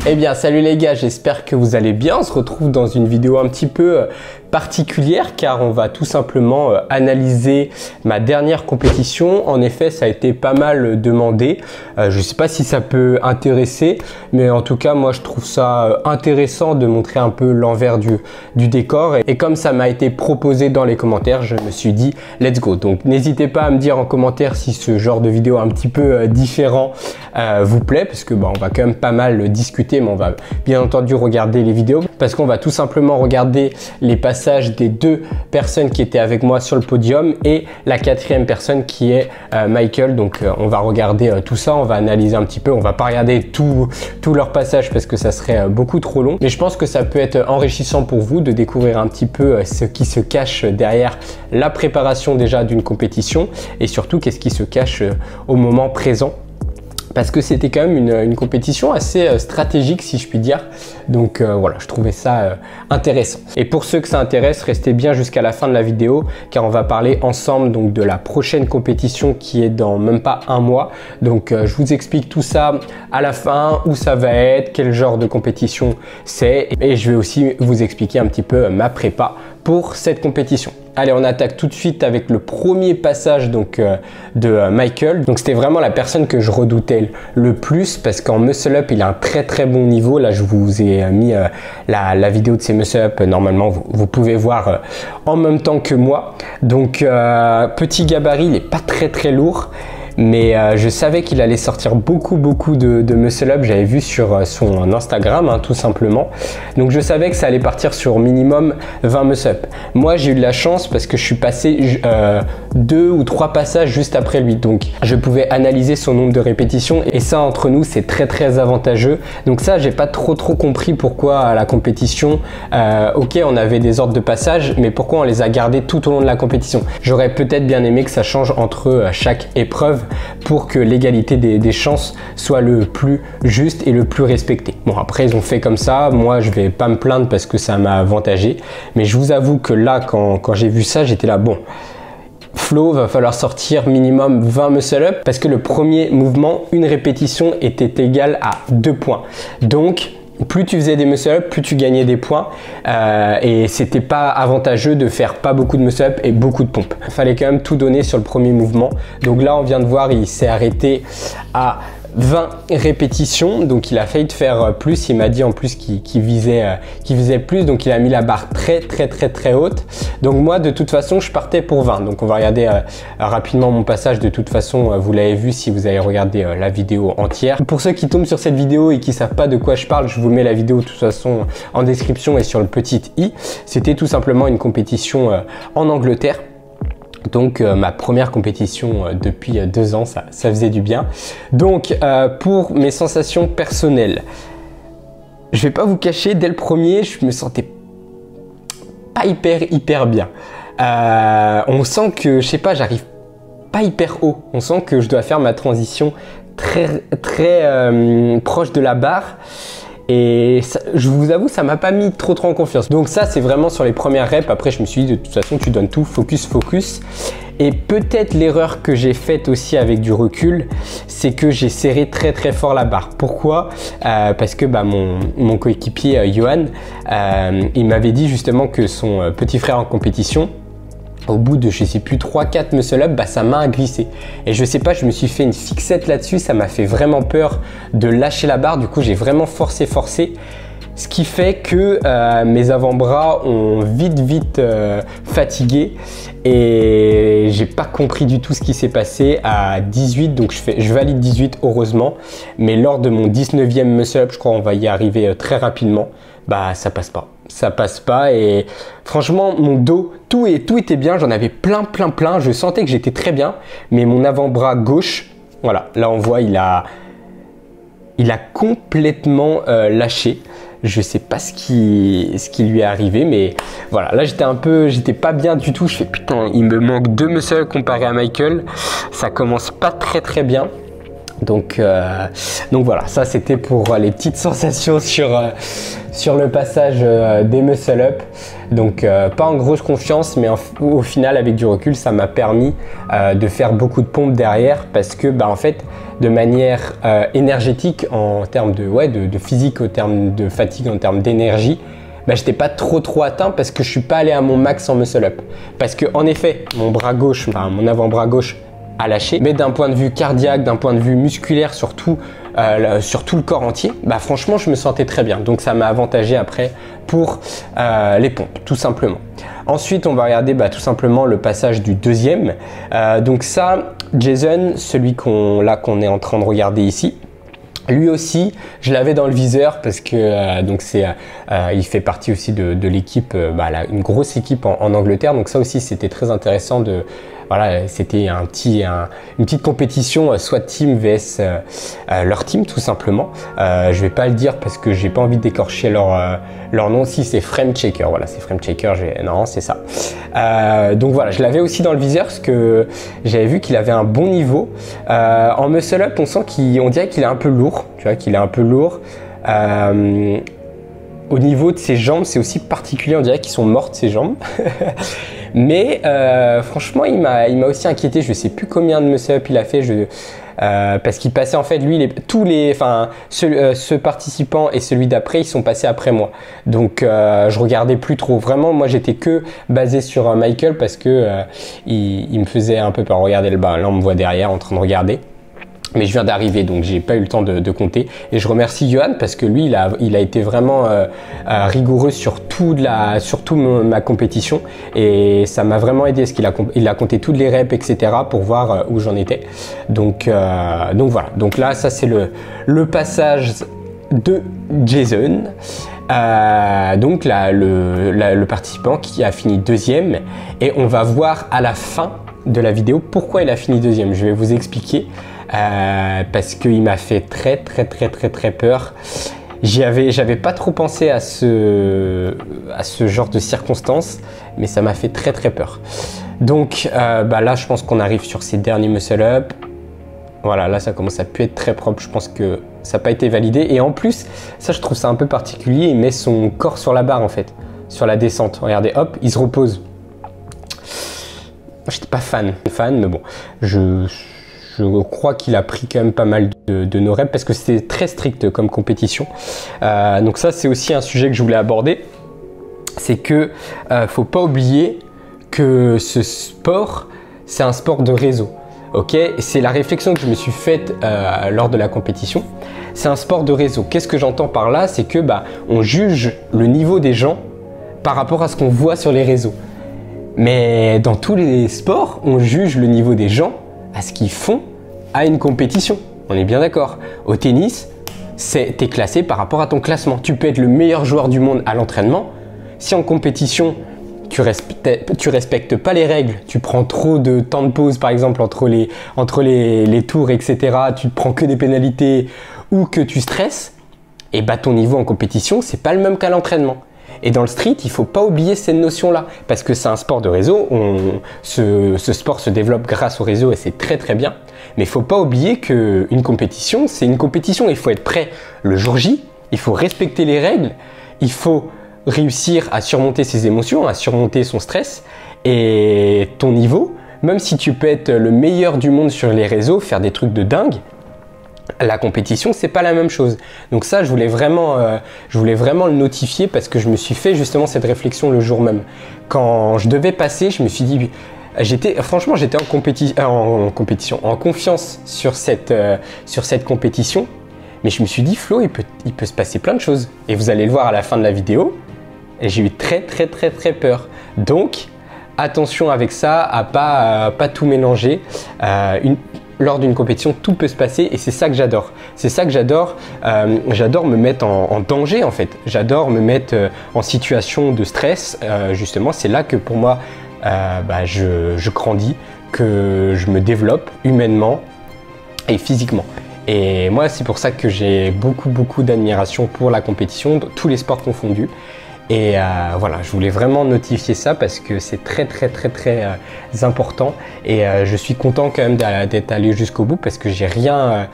Eh bien salut les gars, j'espère que vous allez bien. On se retrouve dans une vidéo un petit peu particulière car on va tout simplement analyser ma dernière compétition. En effet, ça a été pas mal demandé. Je ne sais pas si ça peut intéresser, mais en tout cas moi je trouve ça intéressant de montrer un peu l'envers du décor. Et comme ça m'a été proposé dans les commentaires, je me suis dit let's go. Donc n'hésitez pas à me dire en commentaire si ce genre de vidéo un petit peu différent vous plaît, parce que on va quand même pas mal discuter, mais on va bien entendu regarder les vidéos parce qu'on va tout simplement regarder les passages des deux personnes qui étaient avec moi sur le podium et la quatrième personne qui est Michael. Donc on va regarder tout ça, on va analyser un petit peu, on va pas regarder tout leur passage parce que ça serait beaucoup trop long, mais je pense que ça peut être enrichissant pour vous de découvrir un petit peu ce qui se cache derrière la préparation déjà d'une compétition et surtout qu'est-ce qui se cache au moment présent. Parce que c'était quand même une compétition assez stratégique si je puis dire. Donc voilà, je trouvais ça intéressant. Et pour ceux que ça intéresse, restez bien jusqu'à la fin de la vidéo car on va parler ensemble donc de la prochaine compétition qui est dans même pas un mois. Donc je vous explique tout ça à la fin, où ça va être, quel genre de compétition c'est. Et je vais aussi vous expliquer un petit peu ma prépa pour cette compétition. Allez, on attaque tout de suite avec le premier passage donc de Michael. Donc c'était vraiment la personne que je redoutais le plus parce qu'en muscle up il a un très bon niveau. Là je vous ai mis la vidéo de ses muscle up. Normalement vous pouvez voir en même temps que moi. Donc petit gabarit, il n'est pas très lourd. Mais je savais qu'il allait sortir beaucoup de muscle up. J'avais vu sur son Instagram tout simplement. Donc je savais que ça allait partir sur minimum 20 muscle up. Moi j'ai eu de la chance parce que je suis passé 2 ou 3 passages juste après lui. Donc je pouvais analyser son nombre de répétitions et ça entre nous c'est très avantageux. Donc ça j'ai pas trop compris pourquoi à la compétition, ok on avait des ordres de passage, mais pourquoi on les a gardés tout au long de la compétition. J'aurais peut-être bien aimé que ça change entre chaque épreuve pour que l'égalité des chances soit le plus juste et le plus respecté. Bon après ils ont fait comme ça, moi je vais pas me plaindre parce que ça m'a avantagé, mais je vous avoue que là quand j'ai vu ça j'étais là bon, Flo va falloir sortir minimum 20 muscle up parce que le premier mouvement, une répétition était égale à 2 points. Donc plus tu faisais des muscle up, plus tu gagnais des points et c'était pas avantageux de faire pas beaucoup de muscle up et beaucoup de pompes. Il fallait quand même tout donner sur le premier mouvement. Donc là on vient de voir, il s'est arrêté à 20 répétitions, donc il a failli de faire plus. Il m'a dit en plus qu'il visait plus, donc il a mis la barre très haute. Donc moi de toute façon je partais pour 20. Donc on va regarder rapidement mon passage. De toute façon vous l'avez vu si vous avez regardé la vidéo entière. Pour ceux qui tombent sur cette vidéo et qui savent pas de quoi je parle, je vous mets la vidéo de toute façon en description et sur le petit i. C'était tout simplement une compétition en Angleterre. Donc ma première compétition depuis 2 ans, ça faisait du bien. Donc pour mes sensations personnelles, je vais pas vous cacher, dès le premier je me sentais pas hyper bien. On sent que, je sais pas, j'arrive pas hyper haut. On sent que je dois faire ma transition très proche de la barre. Et ça, je vous avoue, ça m'a pas mis trop en confiance. Donc ça, c'est vraiment sur les premières reps. Après, je me suis dit, de toute façon, tu donnes tout, focus. Et peut-être l'erreur que j'ai faite aussi avec du recul, c'est que j'ai serré très fort la barre. Pourquoi? Parce que mon coéquipier, Johan, il m'avait dit justement que son petit frère en compétition, au bout de je sais plus 3-4 muscle up, sa main a glissé et je sais pas, je me suis fait une fixette là-dessus, ça m'a fait vraiment peur de lâcher la barre. Du coup j'ai vraiment forcé, ce qui fait que mes avant-bras ont vite fatigué et j'ai pas compris du tout ce qui s'est passé à 18. Donc je valide 18 heureusement, mais lors de mon 19e muscle up, je crois on va y arriver très rapidement, ça passe pas et franchement mon dos, tout était bien, j'en avais plein, je sentais que j'étais très bien, mais mon avant-bras gauche, voilà, là on voit il a complètement lâché. Je sais pas ce qui lui est arrivé, mais voilà, là j'étais pas bien du tout. Je fais putain, il me manque 2 muscles comparé à Michael, ça commence pas très bien. Donc voilà, ça c'était pour les petites sensations sur le passage des muscle up. Donc pas en grosse confiance, mais au final avec du recul ça m'a permis de faire beaucoup de pompes derrière parce que en fait de manière énergétique en termes de physique, en termes de fatigue, en termes d'énergie, bah, j'étais pas trop atteint parce que je suis pas allé à mon max en muscle up. Parce que en effet, mon bras gauche, enfin mon avant-bras gauche a lâché, mais d'un point de vue cardiaque, d'un point de vue musculaire, sur tout le corps entier, bah franchement je me sentais très bien. Donc ça m'a avantagé après pour les pompes, tout simplement. Ensuite on va regarder tout simplement le passage du deuxième. Donc ça, Jason, celui qu'on est en train de regarder ici, lui aussi, je l'avais dans le viseur parce que il fait partie aussi de l'équipe, une grosse équipe en Angleterre. Donc ça aussi, c'était très intéressant de, voilà, c'était une petite compétition SWAT team vs leur team tout simplement. Je vais pas le dire parce que j'ai pas envie d'écorcher leur nom. Si c'est Frame Checker, voilà, c'est Frame Checker. Non, c'est ça. Donc voilà, je l'avais aussi dans le viseur parce que j'avais vu qu'il avait un bon niveau. En muscle up, on dirait qu'il est un peu lourd. Tu vois qu'il est un peu lourd. Au niveau de ses jambes, c'est aussi particulier. On dirait qu'ils sont mortes ses jambes. Mais franchement, il m'a aussi inquiété. Je sais plus combien de muscle-up il a fait. Parce qu'il passait en fait, lui, ce participant et celui d'après, ils sont passés après moi. Donc je regardais plus trop. Vraiment, moi, j'étais que basé sur Michael parce que il me faisait un peu peur. Regardez là, on me voit derrière en train de regarder. Mais je viens d'arriver, donc j'ai pas eu le temps de compter. Et je remercie Johan parce que lui, il a été vraiment rigoureux sur toute ma compétition. Et ça m'a vraiment aidé parce qu'il a compté toutes les reps, etc. pour voir où j'en étais. Donc voilà. Donc là, ça c'est le passage de Jason. Donc là, le participant qui a fini deuxième. Et on va voir à la fin de la vidéo pourquoi il a fini deuxième. Je vais vous expliquer. Parce qu'il m'a fait très peur. J'avais pas trop pensé à ce genre de circonstances, mais ça m'a fait très peur. Donc là, je pense qu'on arrive sur ces derniers muscle up. Voilà, là, ça commence à plus être très propre. Je pense que ça n'a pas été validé. Et en plus, ça, je trouve ça un peu particulier. Il met son corps sur la barre, en fait, sur la descente. Regardez, hop, il se repose. J'étais pas fan, mais bon, je crois qu'il a pris quand même pas mal de nos reps parce que c'était très strict comme compétition. Donc ça, c'est aussi un sujet que je voulais aborder. C'est que faut pas oublier que ce sport, c'est un sport de réseau. Ok, c'est la réflexion que je me suis faite lors de la compétition. C'est un sport de réseau. Qu'est-ce que j'entends par là? C'est que on juge le niveau des gens par rapport à ce qu'on voit sur les réseaux. Mais dans tous les sports, on juge le niveau des gens à ce qu'ils font à une compétition. On est bien d'accord. Au tennis, t'es classé par rapport à ton classement. Tu peux être le meilleur joueur du monde à l'entraînement. Si en compétition, tu respectes pas les règles, tu prends trop de temps de pause par exemple entre les tours, etc. Tu te prends que des pénalités ou que tu stresses, et ton niveau en compétition, c'est pas le même qu'à l'entraînement. Et dans le street, il ne faut pas oublier cette notion-là parce que c'est un sport de réseau. Ce sport se développe grâce au réseau et c'est très bien. Mais il ne faut pas oublier qu'une compétition, c'est une compétition. Il faut être prêt le jour J, il faut respecter les règles, il faut réussir à surmonter ses émotions, à surmonter son stress et ton niveau. Même si tu peux être le meilleur du monde sur les réseaux, faire des trucs de dingue, la compétition, c'est pas la même chose. Donc ça, je voulais vraiment le notifier parce que je me suis fait justement cette réflexion le jour même. Quand je devais passer, je me suis dit, franchement, j'étais en confiance sur cette compétition. Mais je me suis dit, Flo, il peut se passer plein de choses. Et vous allez le voir à la fin de la vidéo. Et j'ai eu très peur. Donc, attention avec ça, à pas tout mélanger. Lors d'une compétition, tout peut se passer et c'est ça que j'adore. C'est ça que j'adore. J'adore me mettre en danger en fait. J'adore me mettre en situation de stress. Justement, c'est là que pour moi, je grandis, que je me développe humainement et physiquement. Et moi, c'est pour ça que j'ai beaucoup d'admiration pour la compétition, tous les sports confondus. Et voilà, je voulais vraiment notifier ça parce que c'est très important et je suis content quand même d'être allé jusqu'au bout parce que j'ai rien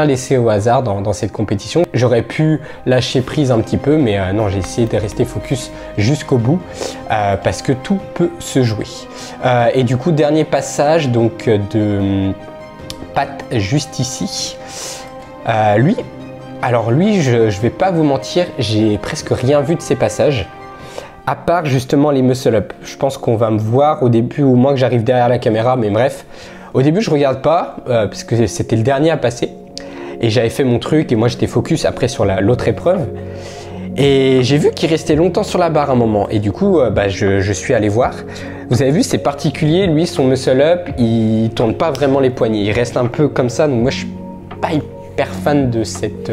laissé au hasard dans cette compétition. J'aurais pu lâcher prise un petit peu, mais non, j'ai essayé de rester focus jusqu'au bout parce que tout peut se jouer. Et du coup, dernier passage donc Pat juste ici. Lui, je vais pas vous mentir, j'ai presque rien vu de ses passages. À part justement les muscle up. Je pense qu'on va me voir au début, ou moins que j'arrive derrière la caméra, mais bref. Au début, je regarde pas, parce que c'était le dernier à passer. Et j'avais fait mon truc, et moi j'étais focus après sur l'autre épreuve. Et j'ai vu qu'il restait longtemps sur la barre un moment. Et du coup, je suis allé voir. Vous avez vu, c'est particulier, lui, son muscle up, il tourne pas vraiment les poignets. Il reste un peu comme ça, donc moi je suis pas hyper fan de cette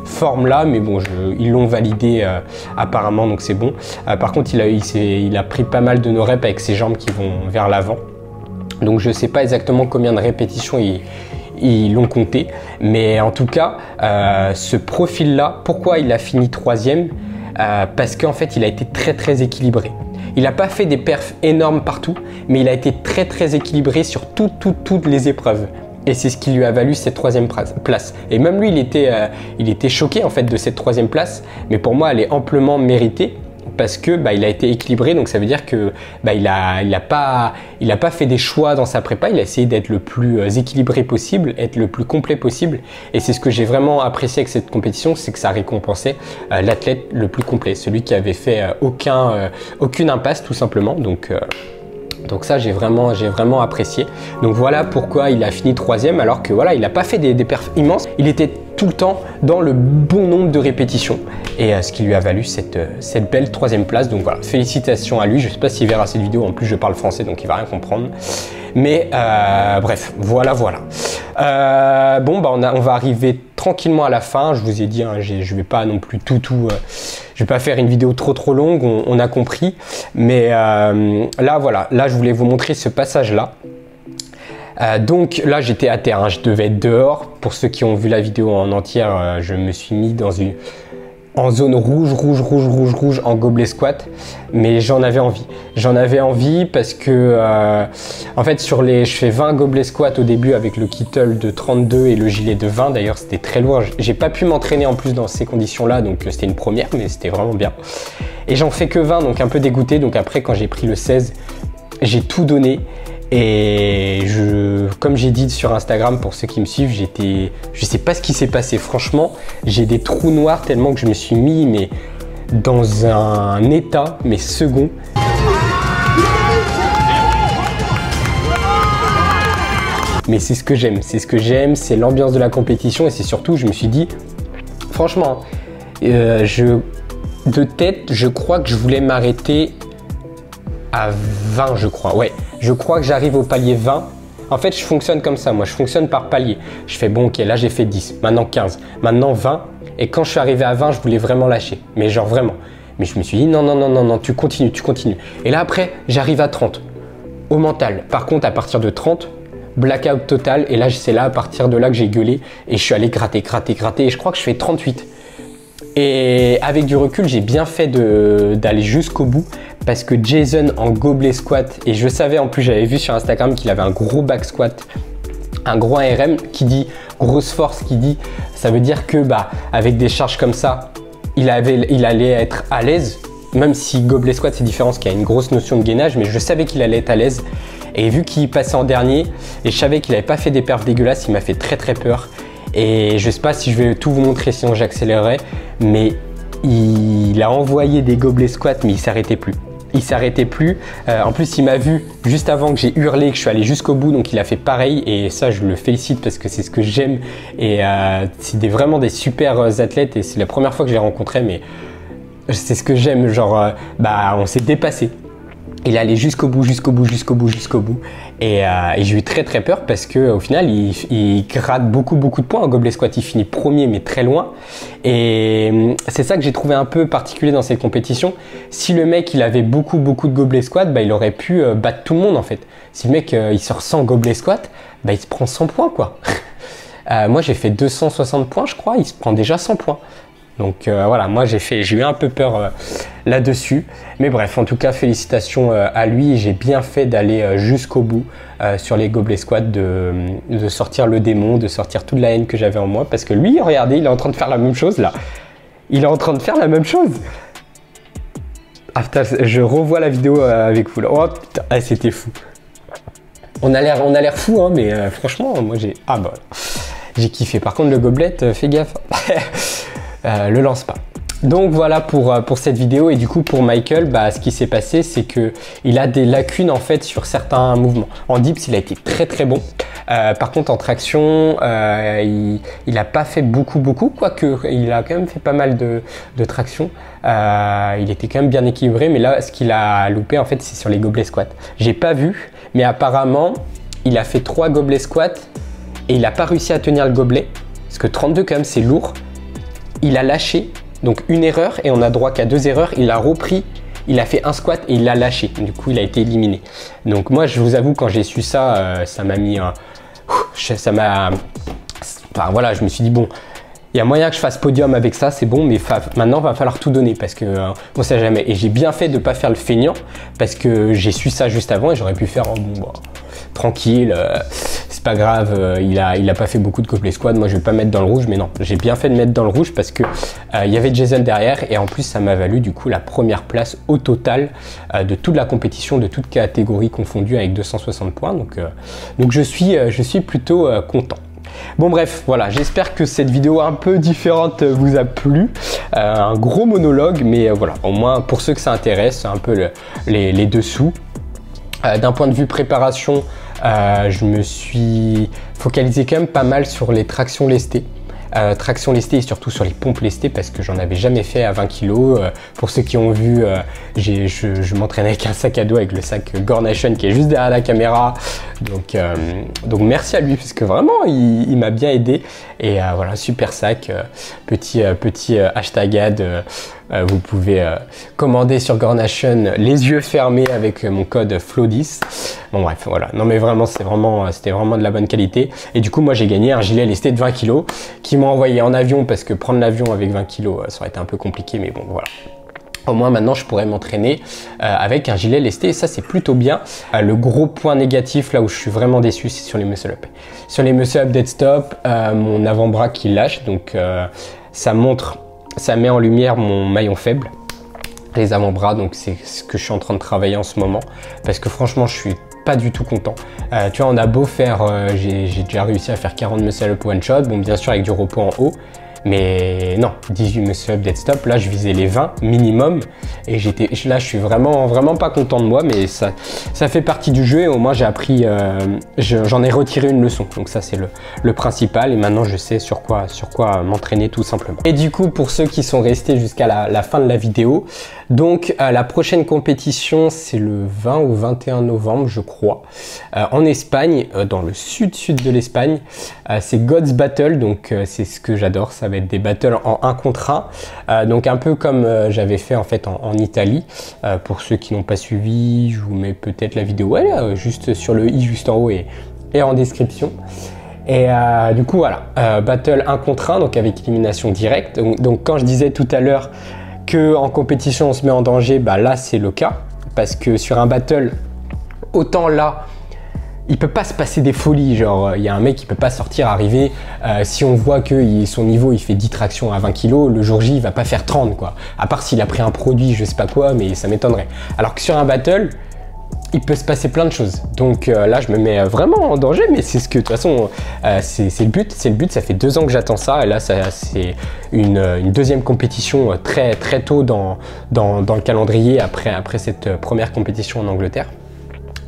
forme là, mais bon, ils l'ont validé apparemment, donc c'est bon. Par contre, il a pris pas mal de no reps avec ses jambes qui vont vers l'avant, donc je sais pas exactement combien de répétitions ils l'ont compté, mais en tout cas, ce profil là, pourquoi il a fini 3e? Parce qu'en fait, il a été très équilibré. Il n'a pas fait des perfs énormes partout, mais il a été très équilibré sur toutes les épreuves. Et c'est ce qui lui a valu cette 3e place. Et même lui, il était choqué en fait de cette 3e place. Mais pour moi, elle est amplement méritée parce que il a été équilibré. Donc ça veut dire que il a pas fait des choix dans sa prépa. Il a essayé d'être le plus équilibré possible, être le plus complet possible. Et c'est ce que j'ai vraiment apprécié avec cette compétition, c'est que ça récompensait l'athlète le plus complet, celui qui avait fait aucune impasse tout simplement. Donc ça, j'ai vraiment apprécié. Donc voilà pourquoi il a fini 3e, alors que voilà, il n'a pas fait des perfs immenses. Il était tout le temps dans le bon nombre de répétitions, et ce qui lui a valu cette belle 3e place. Donc voilà, félicitations à lui. Je ne sais pas s'il verra cette vidéo, en plus je parle français, donc il va rien comprendre. Mais bref, voilà. On va arriver tranquillement à la fin. Je vous ai dit, hein, je vais pas non plus je vais pas faire une vidéo trop longue, on a compris. Mais là, voilà, là je voulais vous montrer ce passage-là. Donc là, j'étais à terre, hein, je devais être dehors. Pour ceux qui ont vu la vidéo en entière, je me suis mis en zone rouge en gobelet squat, mais j'en avais envie. J'en avais envie parce que en fait je fais 20 gobelet squat au début avec le kettle de 32 et le gilet de 20. D'ailleurs, c'était très lourd. J'ai pas pu m'entraîner en plus dans ces conditions-là, donc c'était une première, mais c'était vraiment bien. Et j'en fais que 20, donc un peu dégoûté. Donc après, quand j'ai pris le 16, j'ai tout donné. Et comme j'ai dit sur Instagram, pour ceux qui me suivent, je sais pas ce qui s'est passé. Franchement, j'ai des trous noirs tellement que je me suis mis dans un état, second. Mais c'est ce que j'aime, c'est l'ambiance de la compétition, et c'est surtout, je me suis dit, franchement, de tête, je crois que je voulais m'arrêter à 20, je crois, ouais. Je crois que j'arrive au palier 20. En fait, je fonctionne comme ça, moi, je fonctionne par palier. Je fais bon, ok, là j'ai fait 10, maintenant 15, maintenant 20. Et quand je suis arrivé à 20, je voulais vraiment lâcher, mais genre vraiment. Mais je me suis dit, non, tu continues. Et là après, j'arrive à 30, au mental. Par contre, à partir de 30, blackout total. Et là, c'est là, à partir de là que j'ai gueulé. Et je suis allé gratter. Et je crois que je fais 38. Et avec du recul, j'ai bien fait d'aller jusqu'au bout, parce que Jason en gobelet squat, et je savais en plus, j'avais vu sur Instagram qu'il avait un gros back squat, un gros ARM, qui dit grosse force, qui dit ça veut dire que avec des charges comme ça, il allait être à l'aise, même si gobelet squat c'est différent, parce qu'il y a une grosse notion de gainage, mais je savais qu'il allait être à l'aise. Et vu qu'il passait en dernier, et je savais qu'il n'avait pas fait des perfs dégueulasses, il m'a fait très peur. Et je sais pas si je vais tout vous montrer, sinon j'accélérerai, mais il a envoyé des gobelets squats, mais il s'arrêtait plus. En plus, il m'a vu juste avant que j'ai hurlé, que je suis allé jusqu'au bout, donc il a fait pareil, et ça je le félicite parce que c'est ce que j'aime. Et c'est vraiment des super athlètes, et c'est la première fois que je les rencontrais, mais c'est ce que j'aime, genre on s'est dépassé. Il allait jusqu'au bout. Et j'ai eu très peur parce qu'au final, il gratte beaucoup de points en gobelet squat. Il finit premier, mais très loin. Et c'est ça que j'ai trouvé un peu particulier dans cette compétition. Si le mec, il avait beaucoup de gobelet squat, il aurait pu battre tout le monde en fait. Si le mec, il sort 100 gobelet squat, il se prend 100 points quoi. Moi, j'ai fait 260 points, je crois. Il se prend déjà 100 points. Donc voilà, moi j'ai eu un peu peur là-dessus. Mais bref, en tout cas, félicitations à lui. J'ai bien fait d'aller jusqu'au bout sur les gobelets squats, de sortir le démon, de sortir toute la haine que j'avais en moi. Parce que lui, regardez, il est en train de faire la même chose là. Il est en train de faire la même chose. Ah putain, je revois la vidéo avec vous là. Oh putain, c'était fou. On a l'air fou, hein, mais franchement, moi j'ai kiffé. Par contre, le gobelet, fais gaffe, le lance pas. Donc voilà pour cette vidéo. Et du coup pour Michael, ce qui s'est passé, c'est que il a des lacunes en fait sur certains mouvements. En dips, il a été très bon. Par contre en traction, il a pas fait beaucoup, quoique il a quand même fait pas mal de traction. Il était quand même bien équilibré, mais là ce qu'il a loupé en fait, c'est sur les gobelets squats. J'ai pas vu, mais apparemment il a fait 3 gobelets squats et il a pas réussi à tenir le gobelet, parce que 32 quand même c'est lourd. Il a lâché. Donc une erreur et on a droit qu'à 2 erreurs. Il a repris, il a fait un squat et il l'a lâché. Du coup, il a été éliminé. Donc moi, je vous avoue, quand j'ai su ça, ça m'a mis un... Enfin voilà, je me suis dit, bon, il y a moyen que je fasse podium avec ça, c'est bon, mais maintenant, il va falloir tout donner parce que on sait jamais. Et j'ai bien fait de ne pas faire le feignant parce que j'ai su ça juste avant et j'aurais pu faire, tranquille, c'est pas grave, il a pas fait beaucoup de gobelets squat, moi je vais pas mettre dans le rouge, mais non, j'ai bien fait de mettre dans le rouge parce que il y avait Jason derrière et en plus ça m'a valu du coup la première place au total de toute la compétition, de toute catégorie confondue avec 260 points, donc je suis plutôt content. Bon bref, voilà, j'espère que cette vidéo un peu différente vous a plu, un gros monologue, mais voilà, au moins pour ceux que ça intéresse, un peu les dessous. D'un point de vue préparation, je me suis focalisé quand même pas mal sur les tractions lestées. Traction lestée et surtout sur les pompes lestées parce que j'en avais jamais fait à 20 kg. Pour ceux qui ont vu, je m'entraînais avec un sac à dos, avec le sac Gornation qui est juste derrière la caméra. Donc merci à lui parce que vraiment il m'a bien aidé. Et voilà, super sac, petit hashtag ad. Vous pouvez commander sur Gornation les yeux fermés avec mon code FLOW10. Bon bref, voilà. Non mais vraiment, c'était vraiment de la bonne qualité. Et du coup, moi j'ai gagné un gilet lesté de 20 kg qui m'a envoyé en avion parce que prendre l'avion avec 20 kg, ça aurait été un peu compliqué. Mais bon, voilà. Au moins maintenant je pourrais m'entraîner avec un gilet lesté et ça c'est plutôt bien. Le gros point négatif là où je suis vraiment déçu, c'est sur les muscle up. Sur les muscle up dead stop, mon avant-bras qui lâche, donc ça met en lumière mon maillon faible, les avant-bras, donc c'est ce que je suis en train de travailler en ce moment parce que franchement je suis pas du tout content. Tu vois, on a beau faire, j'ai déjà réussi à faire 40 muscle up one shot, bon bien sûr avec du repos en haut. Mais non, 18 muscle up dead stop, là je visais les 20 minimum et là je suis vraiment pas content de moi, mais ça fait partie du jeu et au moins j'ai appris, j'en ai retiré une leçon, donc ça c'est le principal et maintenant je sais sur quoi m'entraîner tout simplement. Et du coup pour ceux qui sont restés jusqu'à la fin de la vidéo, donc la prochaine compétition c'est le 20 ou 21 novembre je crois, en Espagne, dans le sud de l'Espagne, c'est God's Battle, donc c'est ce que j'adore, ça va être des battles en 1 contre 1, donc un peu comme j'avais fait en fait en Italie. Pour ceux qui n'ont pas suivi, je vous mets peut-être la vidéo juste sur le i juste en haut et en description. Et du coup voilà, battle 1 contre 1, donc avec élimination directe. Donc quand je disais tout à l'heure que en compétition on se met en danger, là c'est le cas parce que sur un battle, autant là il peut pas se passer des folies, genre il y a un mec qui peut pas sortir, arriver, si on voit que son niveau il fait 10 tractions à 20 kg, le jour J il va pas faire 30 quoi, à part s'il a pris un produit je sais pas quoi, mais ça m'étonnerait. Alors que sur un battle, il peut se passer plein de choses, donc là je me mets vraiment en danger, mais c'est ce que de toute façon c'est le but, ça fait 2 ans que j'attends ça, et là c'est une deuxième compétition très tôt dans le calendrier après cette première compétition en Angleterre.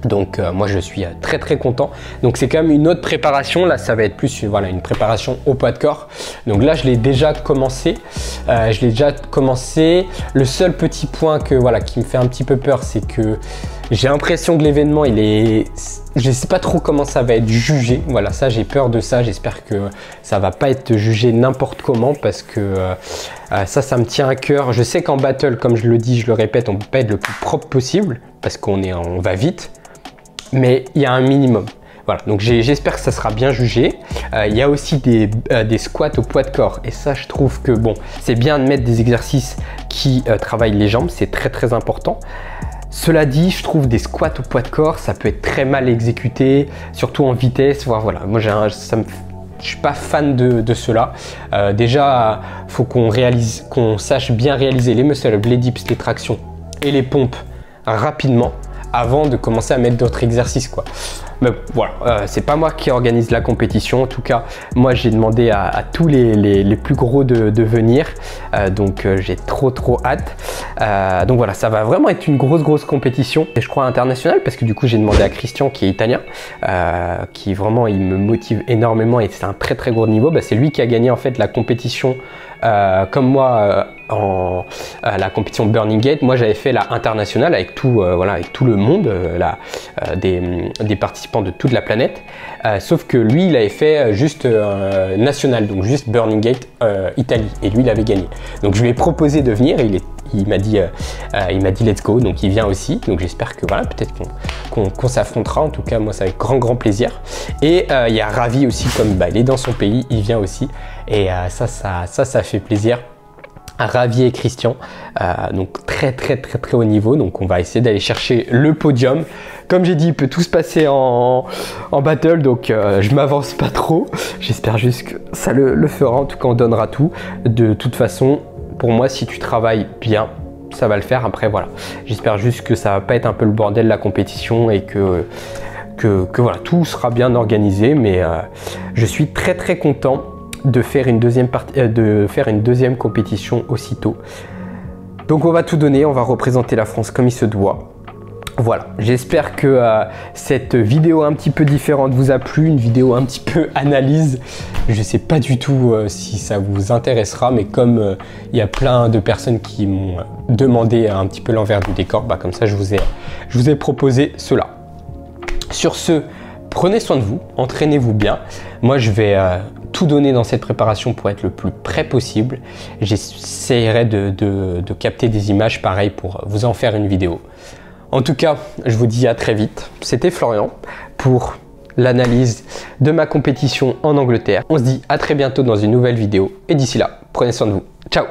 Donc moi je suis très content. Donc c'est quand même une autre préparation. Là ça va être plus une préparation au poids de corps. Donc là je l'ai déjà commencé. Le seul petit point qui me fait un petit peu peur, c'est que j'ai l'impression que l'événement je sais pas trop comment ça va être jugé. Voilà, ça j'ai peur de ça. J'espère que ça va pas être jugé n'importe comment parce que ça me tient à cœur. Je sais qu'en battle, comme je le dis, je le répète, on peut pas être le plus propre possible parce qu'on va vite. Mais il y a un minimum. Voilà, donc j'espère que ça sera bien jugé. Il y a aussi des squats au poids de corps. Et ça, je trouve que bon, c'est bien de mettre des exercices qui travaillent les jambes. C'est très important. Cela dit, je trouve des squats au poids de corps, ça peut être très mal exécuté, surtout en vitesse. Voilà, moi je suis pas fan de cela. Déjà, faut qu'on sache bien réaliser les muscle-up, les dips, les tractions et les pompes rapidement. avant de commencer à mettre d'autres exercices, quoi. Mais voilà, c'est pas moi qui organise la compétition. En tout cas, moi j'ai demandé à tous les plus gros de venir, donc j'ai trop hâte. Donc voilà, ça va vraiment être une grosse compétition, et je crois internationale, parce que du coup j'ai demandé à Christian, qui est italien, qui vraiment il me motive énormément, et c'est un très gros niveau. Bah, c'est lui qui a gagné en fait la compétition comme moi la compétition Burning Gate. Moi j'avais fait la internationale avec tout, voilà, avec tout le monde, des participants de toute la planète, sauf que lui il avait fait juste national, donc juste Burning Gate Italie, et lui il avait gagné. Donc je lui ai proposé de venir, et il m'a dit let's go, donc il vient aussi. Donc j'espère que voilà, peut-être qu'on s'affrontera. En tout cas moi c'est avec grand plaisir. Et il y a Ravi aussi, comme il est dans son pays, il vient aussi, et ça fait plaisir. Ravi et Christian, donc très haut niveau. Donc on va essayer d'aller chercher le podium. Comme j'ai dit, il peut tout se passer en battle, donc je m'avance pas trop. J'espère juste que ça le fera. En tout cas on donnera tout. De toute façon, pour moi, si tu travailles bien, ça va le faire. Après voilà, j'espère juste que ça va pas être un peu le bordel la compétition, et que voilà, tout sera bien organisé. Mais je suis très content de faire une deuxième compétition aussitôt. Donc on va tout donner, on va représenter la France comme il se doit. Voilà, j'espère que cette vidéo un petit peu différente vous a plu, une vidéo un petit peu analyse. Je sais pas du tout si ça vous intéressera, mais comme il y a plein de personnes qui m'ont demandé un petit peu l'envers du décor, bah comme ça je vous ai proposé cela. Sur ce, prenez soin de vous, entraînez-vous bien. Moi je vais tout donner dans cette préparation pour être le plus près possible. J'essaierai de capter des images pareilles pour vous en faire une vidéo. En tout cas, je vous dis à très vite. C'était Florian pour l'analyse de ma compétition en Angleterre. On se dit à très bientôt dans une nouvelle vidéo, et d'ici là, prenez soin de vous. Ciao!